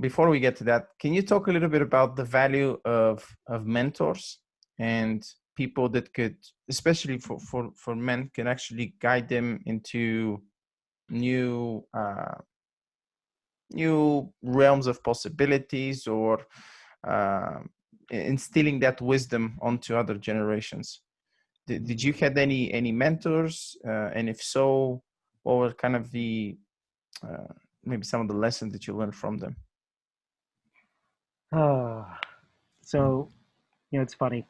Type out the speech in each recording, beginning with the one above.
before we get to that, can you talk a little bit about the value of mentors and people that could, especially for men, can actually guide them into new new realms of possibilities, or instilling that wisdom onto other generations? Did you had any mentors, and if so, what were kind of the maybe some of the lessons that you learned from them? So, it's funny.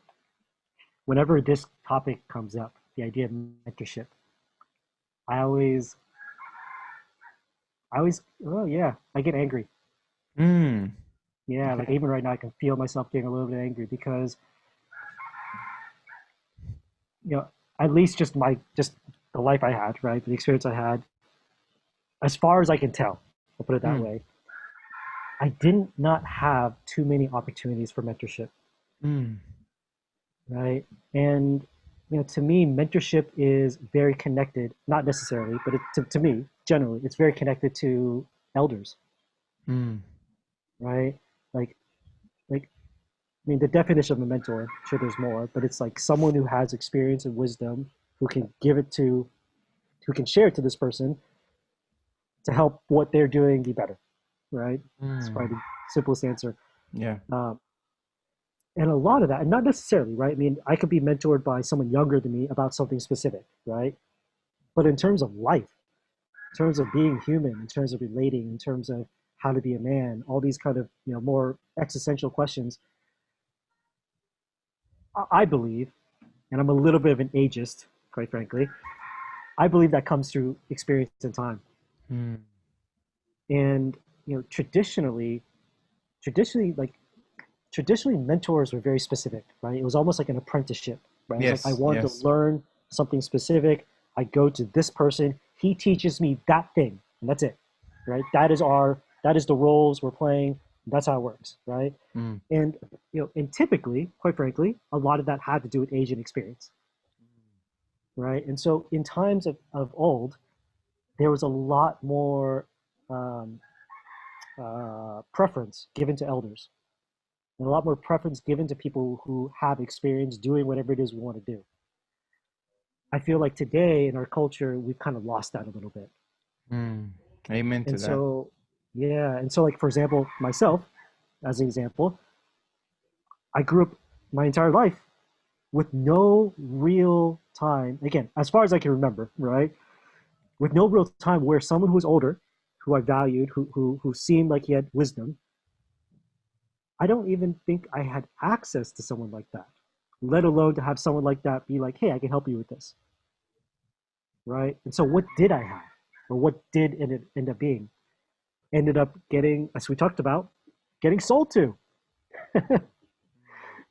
Whenever this topic comes up, the idea of mentorship, I always, oh yeah, I get angry. Mm. Yeah, like Okay. even right now, I can feel myself getting a little bit angry because, you know, at least just the life I had, right? The experience I had, as far as I can tell, I'll put it that Mm. way. I didn't not have too many opportunities for mentorship, Mm. right? And to me, mentorship is very connected, not necessarily, but to me, generally, it's very connected to elders, Mm. right? Like, like, I mean, the definition of a mentor, I'm sure there's more, but it's like someone who has experience and wisdom who can who can share it to this person to help what they're doing be better, right? It's Mm. probably the simplest answer. Yeah. Um, and a lot of that, and not necessarily, right? I mean, I could be mentored by someone younger than me about something specific, right? But in terms of life, in terms of being human, in terms of relating, in terms of how to be a man, all these kind of more existential questions, I believe, and I'm a little bit of an ageist, quite frankly, I believe that comes through experience and time. Mm. And traditionally, traditionally, like traditionally, mentors were very specific, right? It was almost like an apprenticeship, right? It's like I Yes. wanted to Yes. learn something specific. I go to this person. He teaches me that thing, and that's it, right? That is the roles we're playing. That's how it works, right? Mm. And and typically, quite frankly, a lot of that had to do with age and experience, right? And so, in times of old, there was a lot more um, preference given to elders, and a lot more preference given to people who have experience doing whatever it is we want to do. I feel like today in our culture, we've kind of lost that a little bit. Mm. Amen to And that. so, yeah. And so, like, for example, myself, as an example, I grew up my entire life with no real time, again, as far as I can remember, right? With no real time where someone who was older, who I valued, who seemed like he had wisdom, I don't even think I had access to someone like that, let alone to have someone like that be like, hey, I can help you with this, right? And so what did I have? Or what did it end up being? Ended up getting, as we talked about, getting sold to,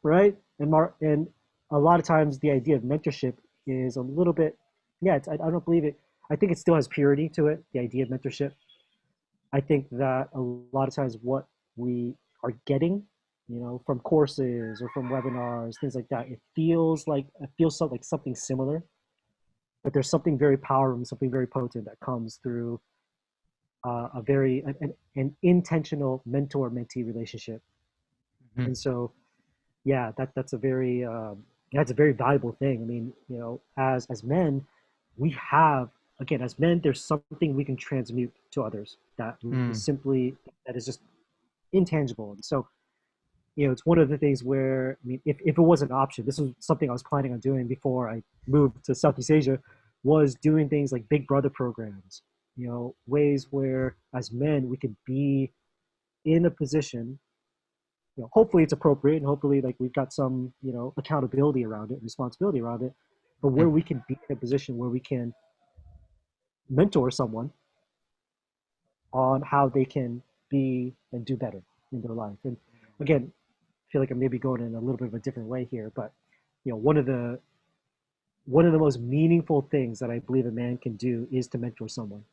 right? And a lot of times the idea of mentorship is a little bit, yeah, I don't believe it. I think it still has purity to it, the idea of mentorship. I think that a lot of times what we are getting, from courses or from webinars, things like that, it feels like something similar, but there's something very powerful and something very potent that comes through a very an intentional mentor-mentee relationship. Mm. And so, yeah, that's a very that's a very valuable thing. I mean, as men, we have again as men, there's something we can transmute to others that is Mm. simply that is just intangible. And so, it's one of the things where, I mean, if it was an option, this was something I was planning on doing before I moved to Southeast Asia, was doing things like Big Brother programs, ways where as men we could be in a position, hopefully it's appropriate and hopefully like we've got some, accountability around it, responsibility around it, but where Mm. we can be in a position where we can mentor someone on how they can be and do better in their life. And again, I feel like I'm maybe going in a little bit of a different way here, but one of the most meaningful things that I believe a man can do is to mentor someone.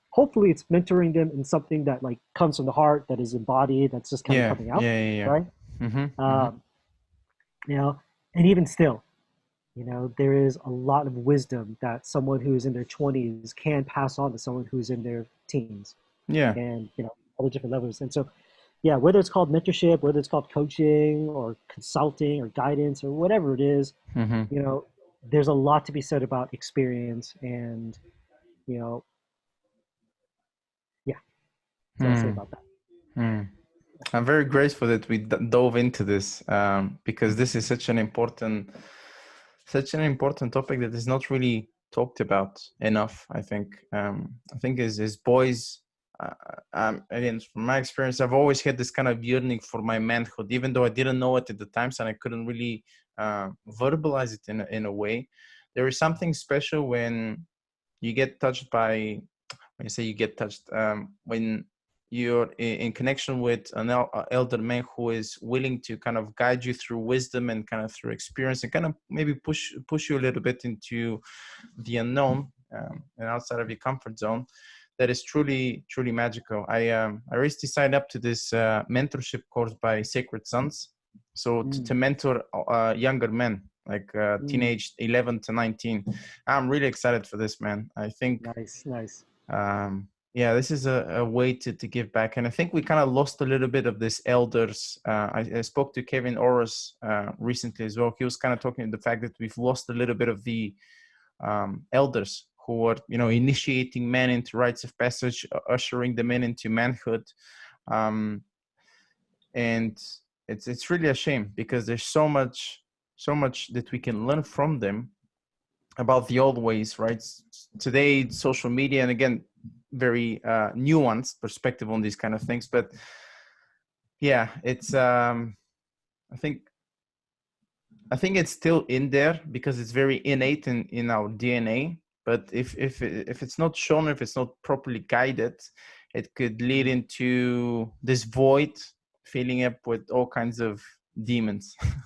Hopefully it's mentoring them in something that like comes from the heart, that is embodied, that's just kind of Yeah. coming out, Yeah. Yeah. right? Yeah. Mm-hmm. Mm-hmm. Um, you know, and even still, there is a lot of wisdom that someone who's in their 20s can pass on to someone who's in their teens. Yeah. And, all the different levels. And so, yeah, whether it's called mentorship, whether it's called coaching or consulting or guidance or whatever it is, Mm-hmm. you know, there's a lot to be said about experience. And, you know, yeah, that's what I'll say Mm. about that. Mm. I'm very grateful that we dove into this, because this is such an important topic that is not really talked about enough. I think as boys, again, from my experience, I've always had this kind of yearning for my manhood, even though I didn't know it at the times and I couldn't really verbalize it in a way. There is something special when you get touched by, when you say you get touched, when you're in connection with an elder man who is willing to kind of guide you through wisdom and kind of through experience and kind of maybe push you a little bit into the unknown, and outside of your comfort zone. That is truly magical. I recently signed up to this mentorship course by Sacred Sons, so to Mm, mentor younger men, like mm, teenage 11 to 19. I'm really excited for this, man. I think nice, nice. yeah, this is a way to give back. And I think we kind of lost a little bit of this elders. I spoke to Kevin Oros recently as well. He was kind of talking the fact that we've lost a little bit of the elders who are, initiating men into rites of passage, ushering them into manhood. And it's really a shame because there's so much that we can learn from them about the old ways, right? Today, social media, and again, very nuanced perspective on these kind of things. But yeah, it's I think I think it's still in there because it's very innate in our DNA. But if it's not shown, if it's not properly guided, it could lead Mm. into this void, filling up with all kinds of demons.